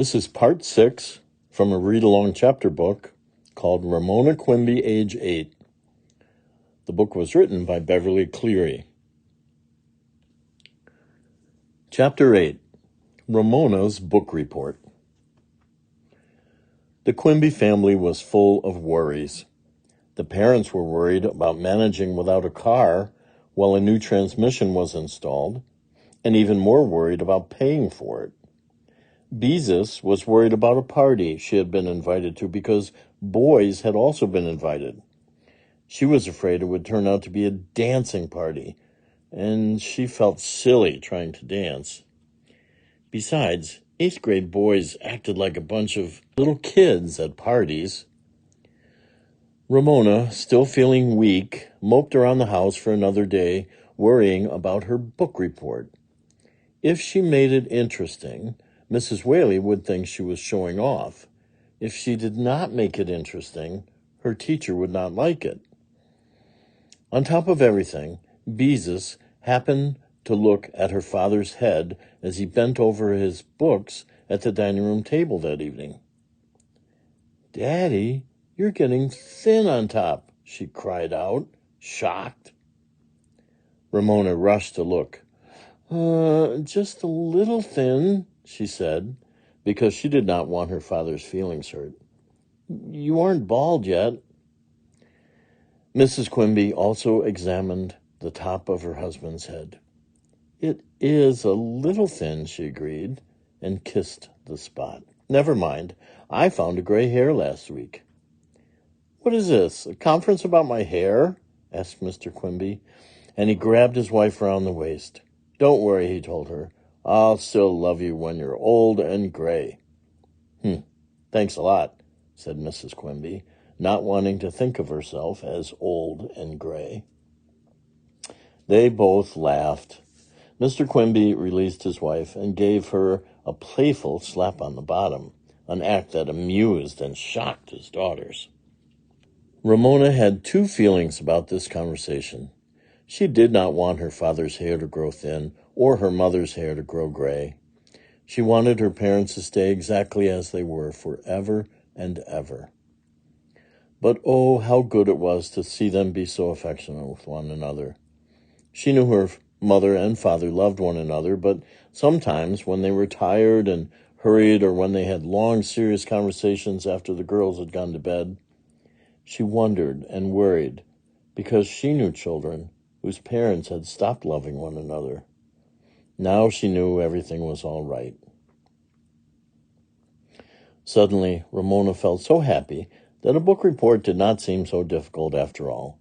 This is part 6 from a read-along chapter book called Ramona Quimby, Age 8. The book was written by Beverly Cleary. Chapter 8, Ramona's Book Report. The Quimby family was full of worries. The parents were worried about managing without a car while a new transmission was installed, and even more worried about paying for it. Beezus was worried about a party she had been invited to because boys had also been invited. She was afraid it would turn out to be a dancing party, and she felt silly trying to dance. Besides, 8th grade boys acted like a bunch of little kids at parties. Ramona, still feeling weak, moped around the house for another day, worrying about her book report. If she made it interesting, Mrs. Whaley would think she was showing off. If she did not make it interesting, her teacher would not like it. On top of everything, Beezus happened to look at her father's head as he bent over his books at the dining room table that evening. "Daddy, you're getting thin on top," she cried out, shocked. Ramona rushed to look. Just a little thin," she said, because she did not want her father's feelings hurt. "You aren't bald yet." Mrs. Quimby also examined the top of her husband's head. "It is a little thin," she agreed, and kissed the spot. "Never mind. I found a gray hair last week." "What is this, a conference about my hair?" asked Mr. Quimby, and he grabbed his wife around the waist. "Don't worry," he told her. "I'll still love you when you're old and gray." Thanks a lot," said Mrs. Quimby, not wanting to think of herself as old and gray. They both laughed. Mr. Quimby released his wife and gave her a playful slap on the bottom, an act that amused and shocked his daughters. Ramona had two feelings about this conversation. She did not want her father's hair to grow thin or her mother's hair to grow gray. She wanted her parents to stay exactly as they were forever and ever. But oh, how good it was to see them be so affectionate with one another. She knew her mother and father loved one another, but sometimes when they were tired and hurried or when they had long, serious conversations after the girls had gone to bed, she wondered and worried because she knew children whose parents had stopped loving one another. Now she knew everything was all right. Suddenly, Ramona felt so happy that a book report did not seem so difficult after all,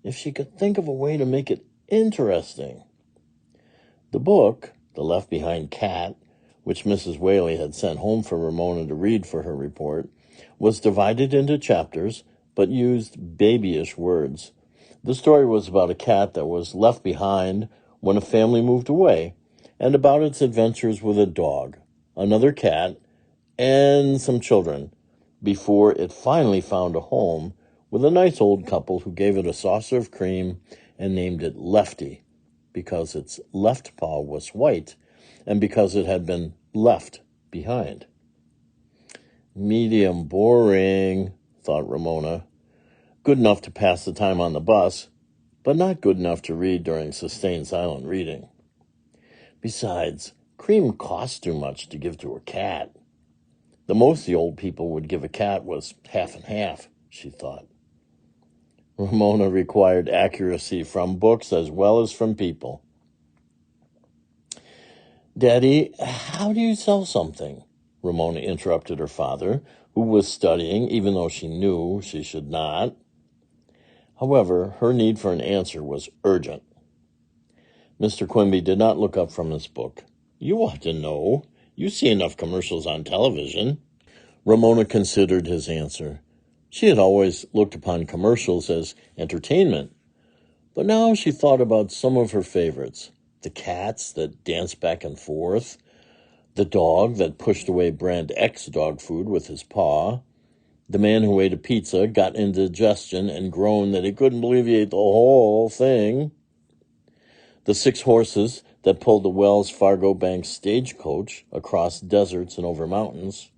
if she could think of a way to make it interesting. The book, The Left Behind Cat, which Mrs. Whaley had sent home for Ramona to read for her report, was divided into chapters but used babyish words. The story was about a cat that was left behind when a family moved away, and about its adventures with a dog, another cat, and some children, before it finally found a home with a nice old couple who gave it a saucer of cream and named it Lefty, because its left paw was white and because it had been left behind. Medium boring, thought Ramona. Good enough to pass the time on the bus, but not good enough to read during sustained silent reading. Besides, cream costs too much to give to a cat. The most the old people would give a cat was half and half, she thought. Ramona required accuracy from books as well as from people. "Daddy, how do you sell something?" Ramona interrupted her father, who was studying, even though she knew she should not. However, her need for an answer was urgent. Mr. Quimby did not look up from his book. "You ought to know. You see enough commercials on television." Ramona considered his answer. She had always looked upon commercials as entertainment, but now she thought about some of her favorites. The cats that danced back and forth, the dog that pushed away brand X dog food with his paw, the man who ate a pizza, got indigestion, and groaned that he couldn't believe he ate the whole thing, the 6 horses that pulled the Wells Fargo Bank stagecoach across deserts and over mountains.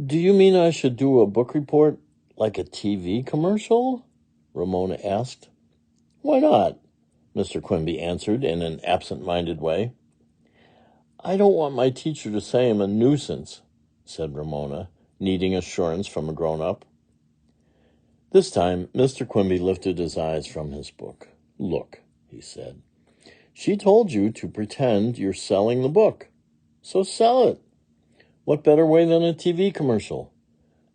Do you mean I should do a book report like a TV commercial? Ramona asked. Why not? Mr. Quimby answered in an absent-minded way. I don't want my teacher to say I'm a nuisance, said Ramona, needing assurance from a grown-up. This time, Mr. Quimby lifted his eyes from his book. Look, he said, she told you to pretend you're selling the book, so sell it. What better way than a TV commercial?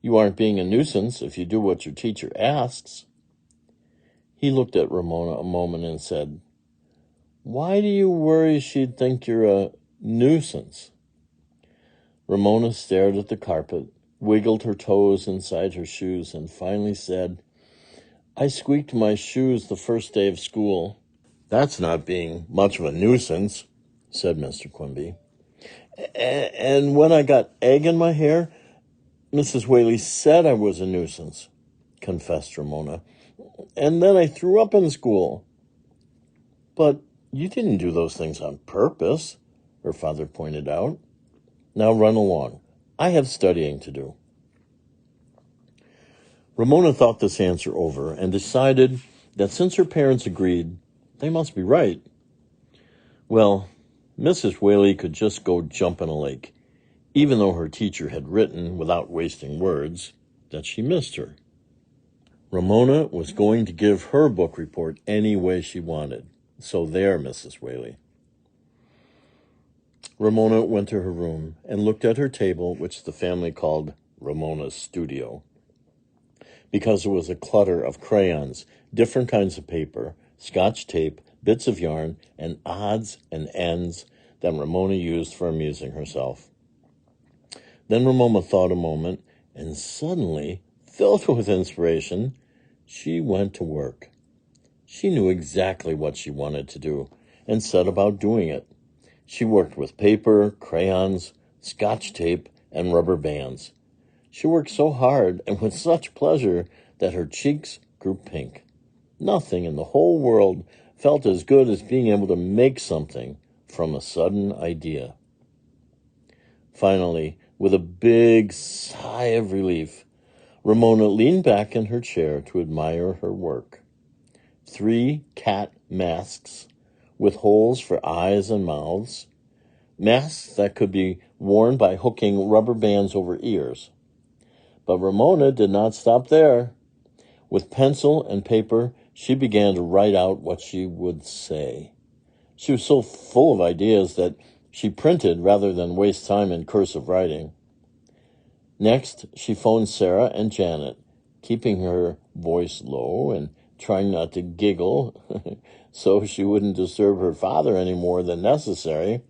You aren't being a nuisance if you do what your teacher asks. He looked at Ramona a moment and said, Why do you worry she'd think you're a nuisance? Ramona stared at the carpet, wiggled her toes inside her shoes, and finally said, I squeaked my shoes the first day of school. That's not being much of a nuisance, said Mr. Quimby. And when I got egg in my hair, Mrs. Whaley said I was a nuisance, confessed Ramona. And then I threw up in school. But you didn't do those things on purpose, her father pointed out. Now run along. I have studying to do. Ramona thought this answer over and decided that since her parents agreed, they must be right. Well, Mrs. Whaley could just go jump in a lake, even though her teacher had written, without wasting words, that she missed her. Ramona was going to give her book report any way she wanted. So there, Mrs. Whaley. Ramona went to her room and looked at her table, which the family called Ramona's studio, because there was a clutter of crayons, different kinds of paper, Scotch tape, bits of yarn, and odds and ends that Ramona used for amusing herself. Then Ramona thought a moment, and suddenly, filled with inspiration, she went to work. She knew exactly what she wanted to do and set about doing it. She worked with paper, crayons, Scotch tape, and rubber bands. She worked so hard and with such pleasure that her cheeks grew pink. Nothing in the whole world felt as good as being able to make something from a sudden idea. Finally, with a big sigh of relief, Ramona leaned back in her chair to admire her work. 3 cat masks with holes for eyes and mouths, masks that could be worn by hooking rubber bands over ears. But Ramona did not stop there. With pencil and paper, she began to write out what she would say. She was so full of ideas that she printed rather than waste time in cursive writing. Next, she phoned Sarah and Janet, keeping her voice low and trying not to giggle so she wouldn't disturb her father any more than necessary,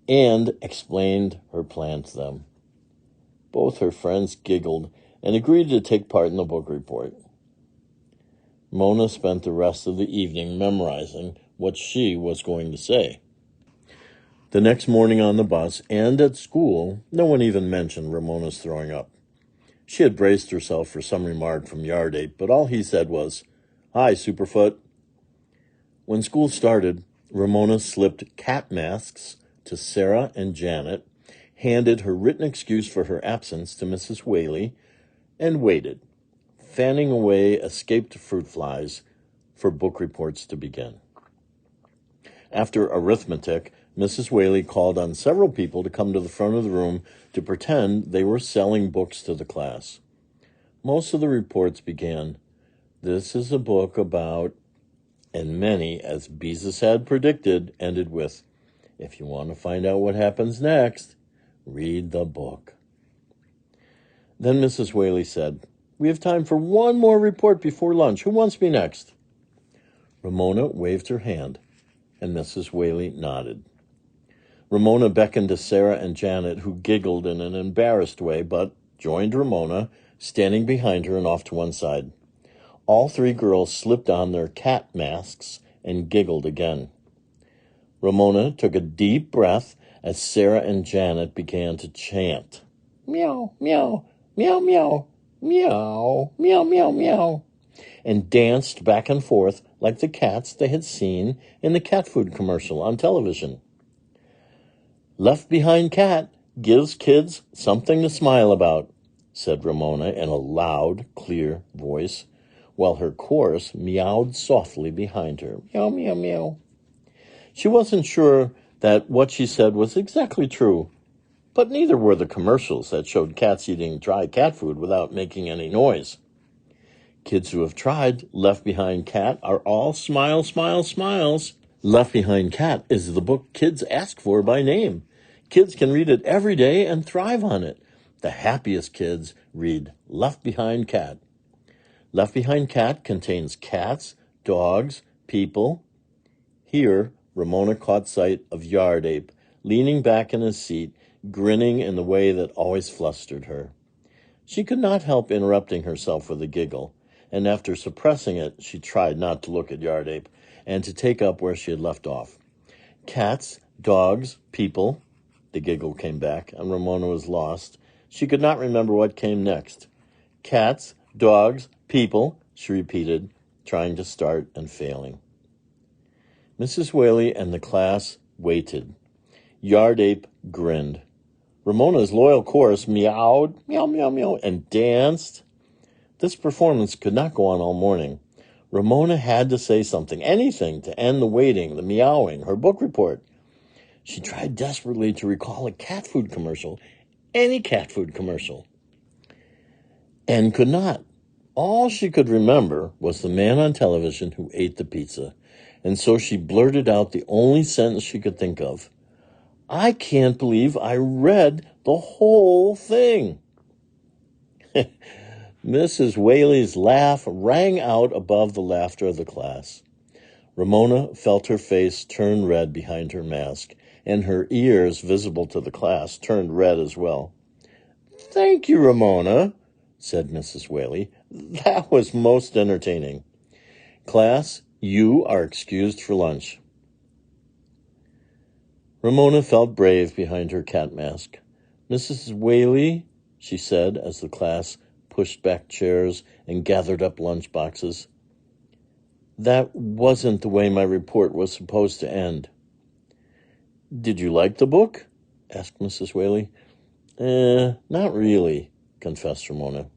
and explained her plan to them. Both her friends giggled and agreed to take part in the book report. Mona spent the rest of the evening memorizing what she was going to say. The next morning on the bus and at school, no one even mentioned Ramona's throwing up. She had braced herself for some remark from Yard Ape, but all he said was, "Hi, Superfoot." When school started, Ramona slipped cat masks to Sarah and Janet, handed her written excuse for her absence to Mrs. Whaley, and waited, fanning away escaped fruit flies, for book reports to begin. After arithmetic, Mrs. Whaley called on several people to come to the front of the room to pretend they were selling books to the class. Most of the reports began, "This is a book about," and many, as Beezus had predicted, ended with, "If you want to find out what happens next, read the book." Then Mrs. Whaley said, "We have time for one more report before lunch. Who wants me next?" Ramona waved her hand, and Mrs. Whaley nodded. Ramona beckoned to Sarah and Janet, who giggled in an embarrassed way, but joined Ramona, standing behind her and off to one side. All 3 girls slipped on their cat masks and giggled again. Ramona took a deep breath as Sarah and Janet began to chant, "Meow, meow, meow, meow, meow, meow, meow, meow," and danced back and forth like the cats they had seen in the cat food commercial on television. "Left behind cat gives kids something to smile about," said Ramona in a loud, clear voice, while her chorus meowed softly behind her. Meow, meow, meow. She wasn't sure that what she said was exactly true, but neither were the commercials that showed cats eating dry cat food without making any noise. Kids who have tried Left Behind Cat are all smile, smile, smiles. Left Behind Cat is the book kids ask for by name. Kids can read it every day and thrive on it. The happiest kids read Left Behind Cat. Left Behind Cat contains cats, dogs, people. Here, Ramona caught sight of Yard Ape, leaning back in his seat, grinning in the way that always flustered her. She could not help interrupting herself with a giggle, and after suppressing it, she tried not to look at Yard Ape and to take up where she had left off. Cats, dogs, people. The giggle came back, and Ramona was lost. She could not remember what came next. Cats, dogs, people, she repeated, trying to start and failing. Mrs. Whaley and the class waited. Yard Ape grinned. Ramona's loyal chorus meowed, meow, meow, meow, and danced. This performance could not go on all morning. Ramona had to say something, anything, to end the waiting, the meowing, her book report. She tried desperately to recall a cat food commercial, any cat food commercial, and could not. All she could remember was the man on television who ate the pizza, and so she blurted out the only sentence she could think of. "I can't believe I read the whole thing." Mrs. Whaley's laugh rang out above the laughter of the class. Ramona felt her face turn red behind her mask, and her ears, visible to the class, turned red as well. "Thank you, Ramona," said Mrs. Whaley. "That was most entertaining. Class, you are excused for lunch." Ramona felt brave behind her cat mask. "Mrs. Whaley," she said as the class pushed back chairs and gathered up lunch boxes, "that wasn't the way my report was supposed to end." "Did you like the book?" asked Mrs. Whaley. Not really," confessed Ramona.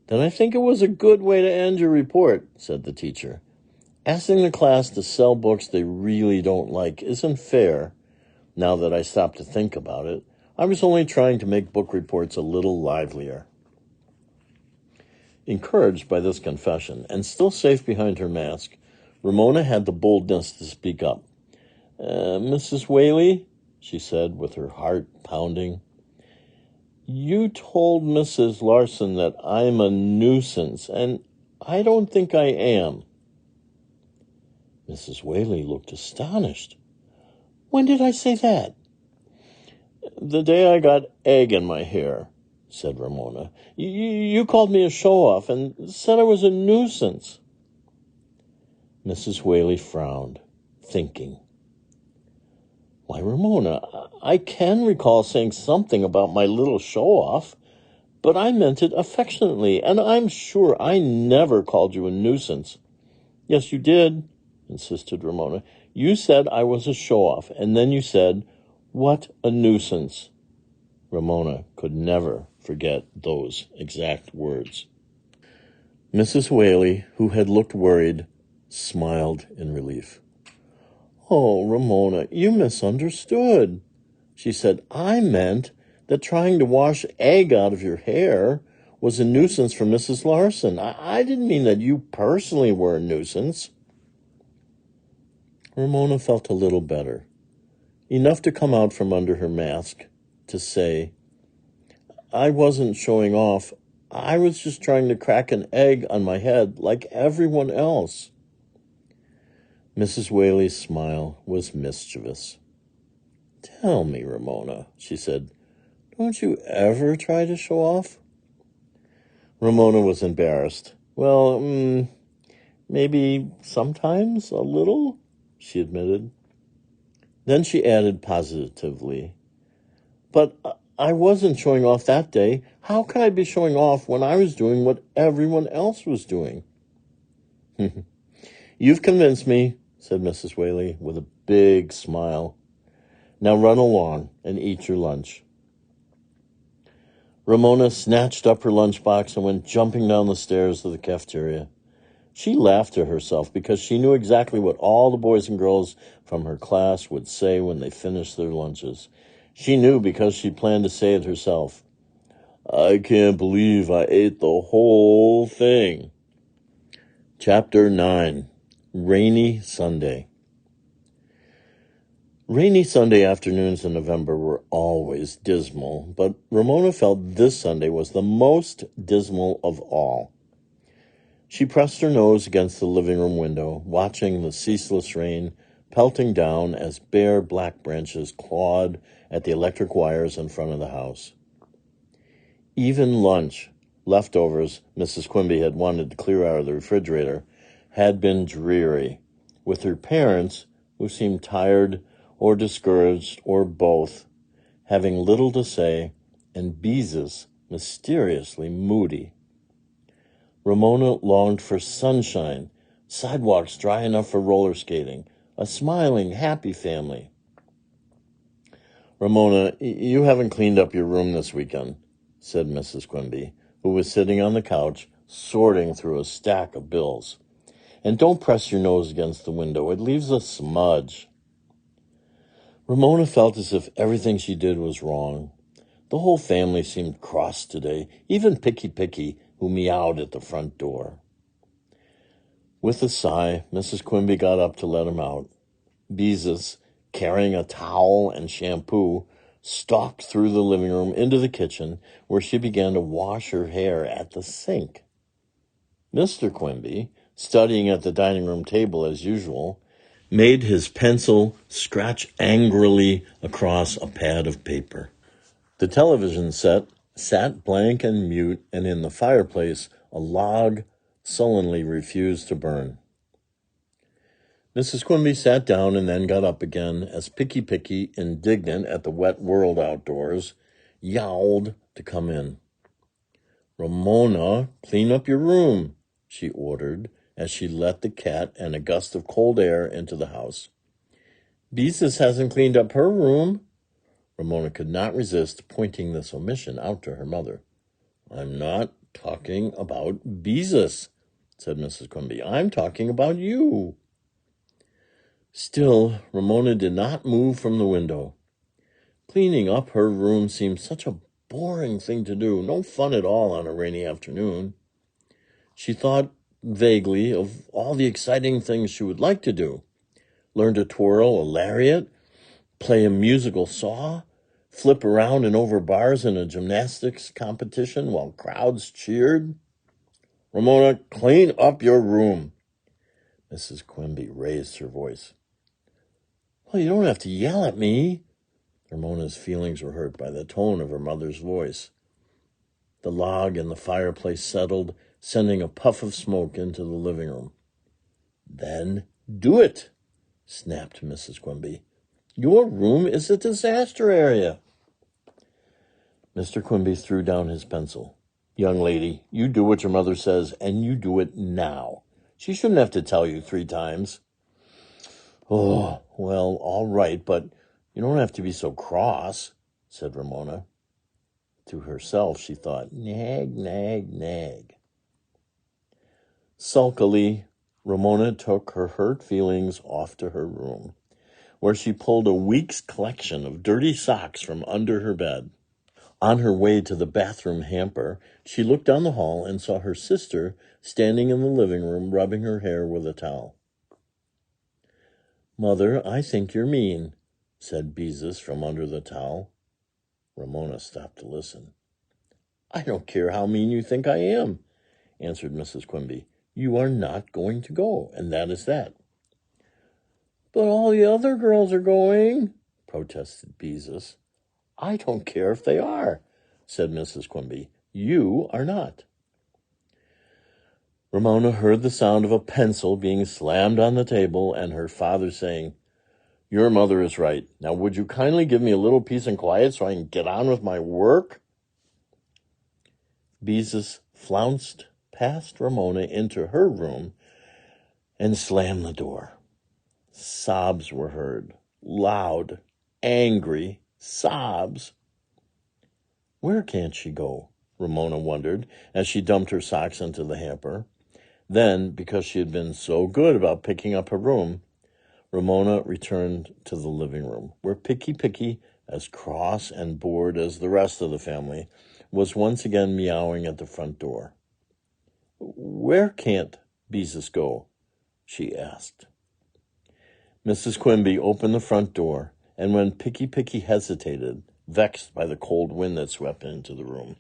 "Then I think it was a good way to end your report," said the teacher. "Asking the class to sell books they really don't like isn't fair. Now that I stopped to think about it, I was only trying to make book reports a little livelier." Encouraged by this confession, and still safe behind her mask, Ramona had the boldness to speak up. "Mrs. Whaley," she said with her heart pounding, "you told Mrs. Larson that I'm a nuisance, and I don't think I am." Mrs. Whaley looked astonished. "When did I say that?" "The day I got egg in my hair," said Ramona. You called me a show-off and said I was a nuisance." Mrs. Whaley frowned, thinking. "Why, Ramona, I can recall saying something about my little show-off, but I meant it affectionately, and I'm sure I never called you a nuisance." "Yes, you did," insisted Ramona. "You said I was a show-off, and then you said, 'What a nuisance.'" Ramona could never forget those exact words. Mrs. Whaley, who had looked worried, smiled in relief. "Oh, Ramona, you misunderstood," she said. "I meant that trying to wash egg out of your hair was a nuisance for Mrs. Larson. I didn't mean that you personally were a nuisance." Ramona felt a little better, enough to come out from under her mask to say, "I wasn't showing off. I was just trying to crack an egg on my head like everyone else." Mrs. Whaley's smile was mischievous. "Tell me, Ramona," she said, "don't you ever try to show off?" Ramona was embarrassed. "Well, maybe sometimes a little," she admitted. Then she added positively, "But I wasn't showing off that day. How could I be showing off when I was doing what everyone else was doing?" "You've convinced me," said Mrs. Whaley with a big smile. "Now run along and eat your lunch." Ramona snatched up her lunchbox and went jumping down the stairs of the cafeteria. She laughed to herself because she knew exactly what all the boys and girls from her class would say when they finished their lunches. She knew because she planned to say it herself. "I can't believe I ate the whole thing." Chapter 9. Rainy Sunday. Rainy Sunday afternoons in November were always dismal, but Ramona felt this Sunday was the most dismal of all. She pressed her nose against the living room window, watching the ceaseless rain pelting down as bare black branches clawed at the electric wires in front of the house. Even lunch, leftovers Mrs. Quimby had wanted to clear out of the refrigerator, had been dreary, with her parents, who seemed tired or discouraged or both, having little to say, and Beezus mysteriously moody. Ramona longed for sunshine, sidewalks dry enough for roller skating, a smiling, happy family. "Ramona, you haven't cleaned up your room this weekend," said Mrs. Quimby, who was sitting on the couch sorting through a stack of bills. "And don't press your nose against the window. It leaves a smudge." Ramona felt as if everything she did was wrong. The whole family seemed cross today, even Picky, who meowed at the front door. With a sigh, Mrs. Quimby got up to let him out. Beezus, carrying a towel and shampoo, stalked through the living room into the kitchen, where she began to wash her hair at the sink. Mr. Quimby, studying at the dining room table as usual, made his pencil scratch angrily across a pad of paper. The television set sat blank and mute, and in the fireplace a log sullenly refused to burn. Mrs. Quimby sat down and then got up again as Picky, indignant at the wet world outdoors, yowled to come in. "Ramona, clean up your room," she ordered as she let the cat and a gust of cold air into the house. "Beezus hasn't cleaned up her room." Ramona could not resist pointing this omission out to her mother. "I'm not talking about Beezus," said Mrs. Quimby. "I'm talking about you." Still, Ramona did not move from the window. Cleaning up her room seemed such a boring thing to do, no fun at all on a rainy afternoon. She thought vaguely of all the exciting things she would like to do. Learn to twirl a lariat, play a musical saw, flip around and over bars in a gymnastics competition while crowds cheered. "Ramona, clean up your room." Mrs. Quimby raised her voice. "Well, you don't have to yell at me." Ramona's feelings were hurt by the tone of her mother's voice. The log in the fireplace settled, sending a puff of smoke into the living room. "Then do it," snapped Mrs. Quimby. "Your room is a disaster area." Mr. Quimby threw down his pencil. "Young lady, you do what your mother says, and you do it now. She shouldn't have to tell you 3 times. "Oh, well, all right, but you don't have to be so cross," said Ramona. To herself, she thought, nag, nag, nag. Sulkily, Ramona took her hurt feelings off to her room, where she pulled a week's collection of dirty socks from under her bed. On her way to the bathroom hamper, she looked down the hall and saw her sister standing in the living room rubbing her hair with a towel. "Mother, I think you're mean," said Beezus from under the towel. Ramona stopped to listen. "I don't care how mean you think I am," answered Mrs. Quimby. "You are not going to go, and that is that." "But all the other girls are going," protested Beezus. "I don't care if they are," said Mrs. Quimby. "You are not." Ramona heard the sound of a pencil being slammed on the table and her father saying, "Your mother is right. Now, would you kindly give me a little peace and quiet so I can get on with my work?" Beezus flounced past Ramona into her room and slammed the door. Sobs were heard, loud, angry sobs. Where can't she go? Ramona wondered as she dumped her socks into the hamper. Then, because she had been so good about picking up her room, Ramona returned to the living room, where Picky, as cross and bored as the rest of the family, was once again meowing at the front door. Where can't Beezus go? She asked. Mrs. Quimby opened the front door, and when Picky hesitated, vexed by the cold wind that swept into the room,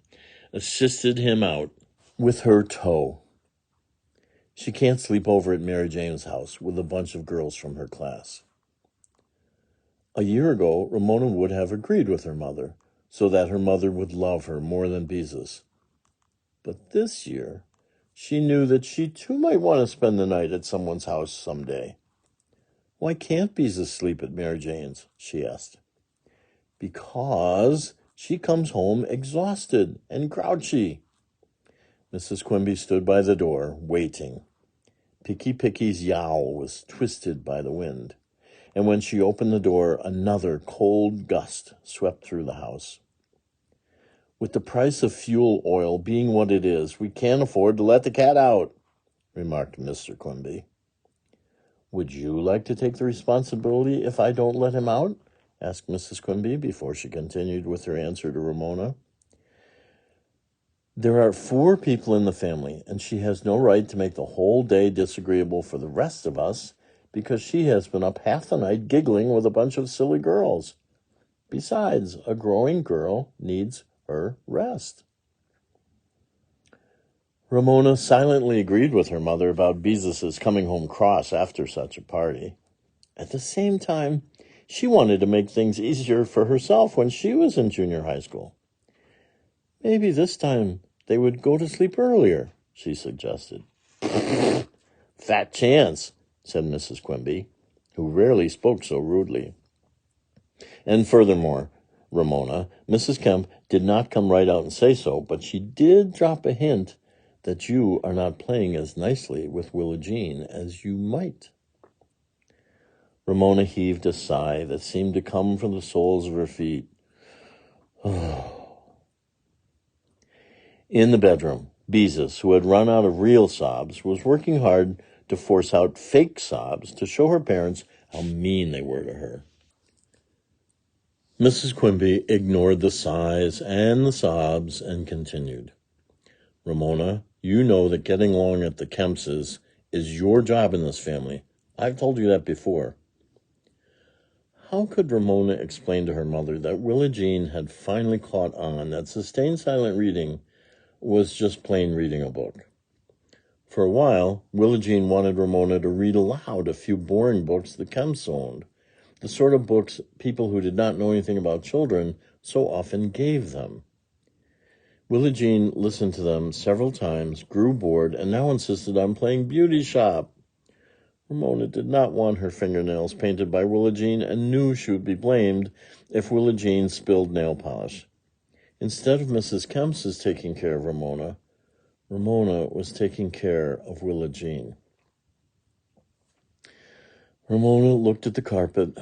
assisted him out with her toe. She can't sleep over at Mary Jane's house with a bunch of girls from her class. A year ago, Ramona would have agreed with her mother, so that her mother would love her more than Beezus. But this year, she knew that she too might want to spend the night at someone's house someday. Why can't Beezus sleep at Mary Jane's? She asked. Because she comes home exhausted and grouchy. Mrs. Quimby stood by the door, waiting. Picky's yowl was twisted by the wind, and when she opened the door, another cold gust swept through the house. With the price of fuel oil being what it is, we can't afford to let the cat out, remarked Mr. Quimby. Would you like to take the responsibility if I don't let him out? Asked Mrs. Quimby before she continued with her answer to Ramona. There are 4 people in the family, and she has no right to make the whole day disagreeable for the rest of us because she has been up half the night giggling with a bunch of silly girls. Besides, a growing girl needs her rest. Ramona silently agreed with her mother about Beezus's coming home cross after such a party. At the same time, she wanted to make things easier for herself when she was in junior high school. Maybe this time they would go to sleep earlier, she suggested. Fat chance, said Mrs. Quimby, who rarely spoke so rudely. And furthermore, Ramona, Mrs. Kemp did not come right out and say so, but she did drop a hint that you are not playing as nicely with Willa Jean as you might. Ramona heaved a sigh that seemed to come from the soles of her feet. In the bedroom, Beezus, who had run out of real sobs, was working hard to force out fake sobs to show her parents how mean they were to her. Mrs. Quimby ignored the sighs and the sobs and continued. Ramona, you know that getting along at the Kempses is your job in this family. I've told you that before. How could Ramona explain to her mother that Willa Jean had finally caught on that sustained silent reading was just plain reading a book? For a while, Willa Jean wanted Ramona to read aloud a few boring books the Kemps owned, the sort of books people who did not know anything about children so often gave them. Willa Jean listened to them several times, grew bored, and now insisted on playing Beauty Shop. Ramona did not want her fingernails painted by Willa Jean and knew she would be blamed if Willa Jean spilled nail polish. Instead of Mrs. Kemps's taking care of Ramona, Ramona was taking care of Willa Jean. Ramona looked at the carpet,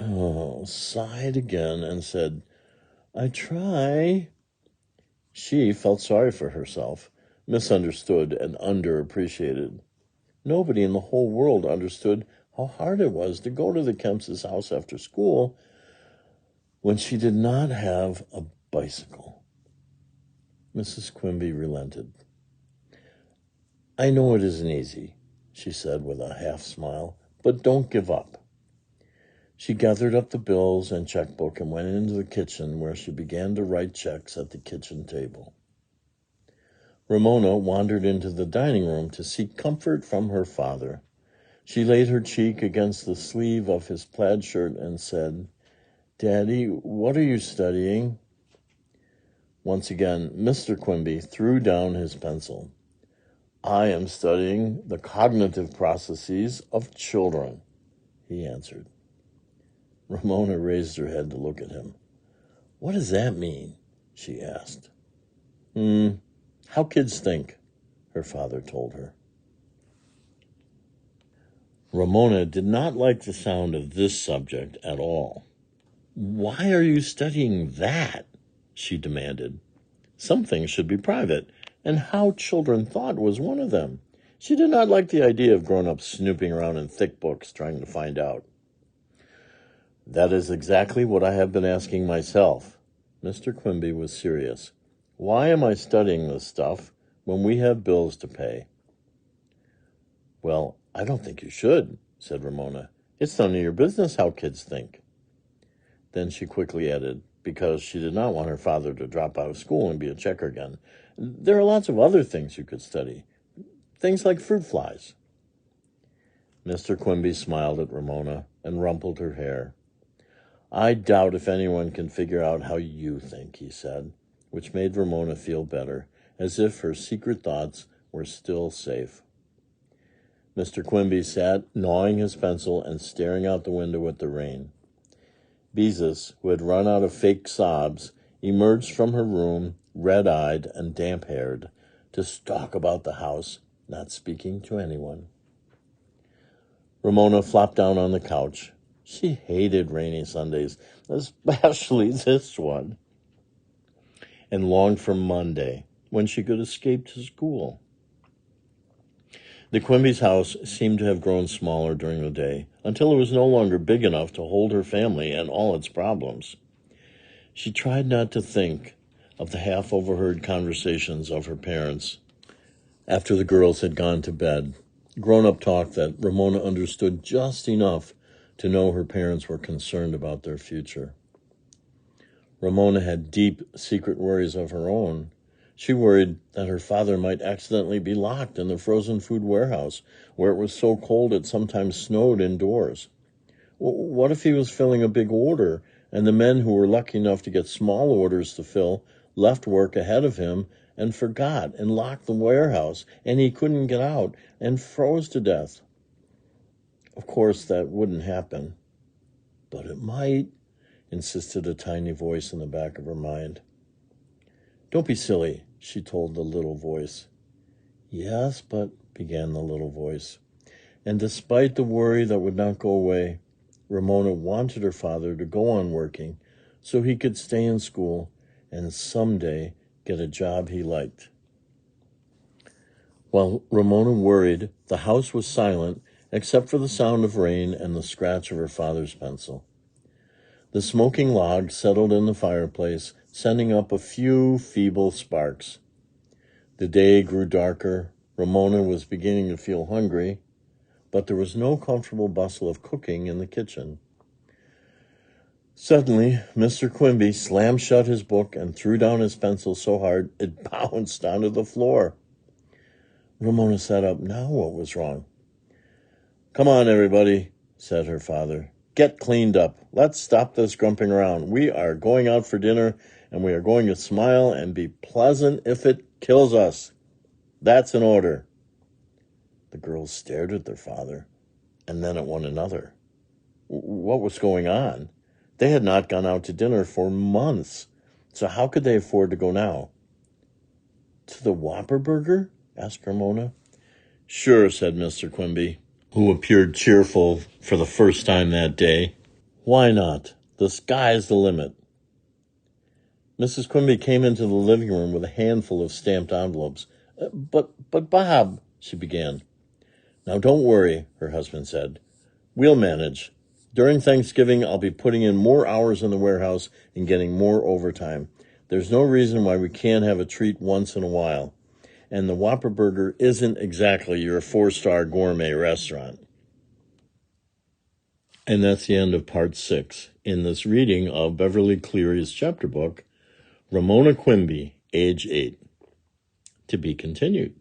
sighed again, and said, I try. She felt sorry for herself, misunderstood and underappreciated. Nobody in the whole world understood how hard it was to go to the Kemps's house after school when she did not have a bicycle. Mrs. Quimby relented. I know it isn't easy, she said with a half smile, but don't give up. She gathered up the bills and checkbook and went into the kitchen where she began to write checks at the kitchen table. Ramona wandered into the dining room to seek comfort from her father. She laid her cheek against the sleeve of his plaid shirt and said, Daddy, what are you studying? Once again, Mr. Quimby threw down his pencil. I am studying the cognitive processes of children, he answered. Ramona raised her head to look at him. What does that mean? She asked. How kids think, her father told her. Ramona did not like the sound of this subject at all. "Why are you studying that?" she demanded. Some things should be private, and how children thought was one of them. She did not like the idea of grown-ups snooping around in thick books trying to find out. "That is exactly what I have been asking myself." Mr. Quimby was serious. "Why am I studying this stuff when we have bills to pay?" "Well, I don't think you should," said Ramona. "It's none of your business how kids think." Then she quickly added, because she did not want her father to drop out of school and be a checker again, "There are lots of other things you could study. Things like fruit flies." Mr. Quimby smiled at Ramona and rumpled her hair. "I doubt if anyone can figure out how you think," he said, which made Ramona feel better, as if her secret thoughts were still safe. Mr. Quimby sat gnawing his pencil and staring out the window at the rain. Beezus, who had run out of fake sobs, emerged from her room, red-eyed and damp-haired, to stalk about the house, not speaking to anyone. Ramona flopped down on the couch. She hated rainy Sundays, especially this one, and longed for Monday, when she could escape to school. The Quimby's house seemed to have grown smaller during the day, until it was no longer big enough to hold her family and all its problems. She tried not to think of the half-overheard conversations of her parents after the girls had gone to bed, grown-up talk that Ramona understood just enough to know her parents were concerned about their future. Ramona had deep, secret worries of her own. She worried that her father might accidentally be locked in the frozen food warehouse, where it was so cold it sometimes snowed indoors. What if he was filling a big order, and the men who were lucky enough to get small orders to fill left work ahead of him and forgot and locked the warehouse, and he couldn't get out and froze to death? Of course, that wouldn't happen. But it might, insisted a tiny voice in the back of her mind. "Don't be silly," she told the little voice. "Yes, but," began the little voice. And despite the worry that would not go away, Ramona wanted her father to go on working so he could stay in school and someday get a job he liked. While Ramona worried, the house was silent except for the sound of rain and the scratch of her father's pencil. The smoking log settled in the fireplace, sending up a few feeble sparks. The day grew darker. Ramona was beginning to feel hungry, but there was no comfortable bustle of cooking in the kitchen. Suddenly, Mr. Quimby slammed shut his book and threw down his pencil so hard it bounced onto the floor. Ramona sat up. Now what was wrong? "Come on, everybody," said her father. "Get cleaned up. Let's stop this grumping around. We are going out for dinner, and we are going to smile and be pleasant if it kills us. That's an order." The girls stared at their father, and then at one another. What was going on? They had not gone out to dinner for months, so how could they afford to go now? "To the Whopper Burger?" asked Ramona. "Sure," said Mr. Quimby, who appeared cheerful for the first time that day. "Why not? The sky's the limit." Mrs. Quimby came into the living room with a handful of stamped envelopes. But Bob," she began. "Now don't worry," her husband said. "We'll manage. During Thanksgiving, I'll be putting in more hours in the warehouse and getting more overtime. There's no reason why we can't have a treat once in a while. And the Whopper Burger isn't exactly your 4-star gourmet restaurant." And that's the end of part 6 in this reading of Beverly Cleary's chapter book, Ramona Quimby, age 8. To be continued.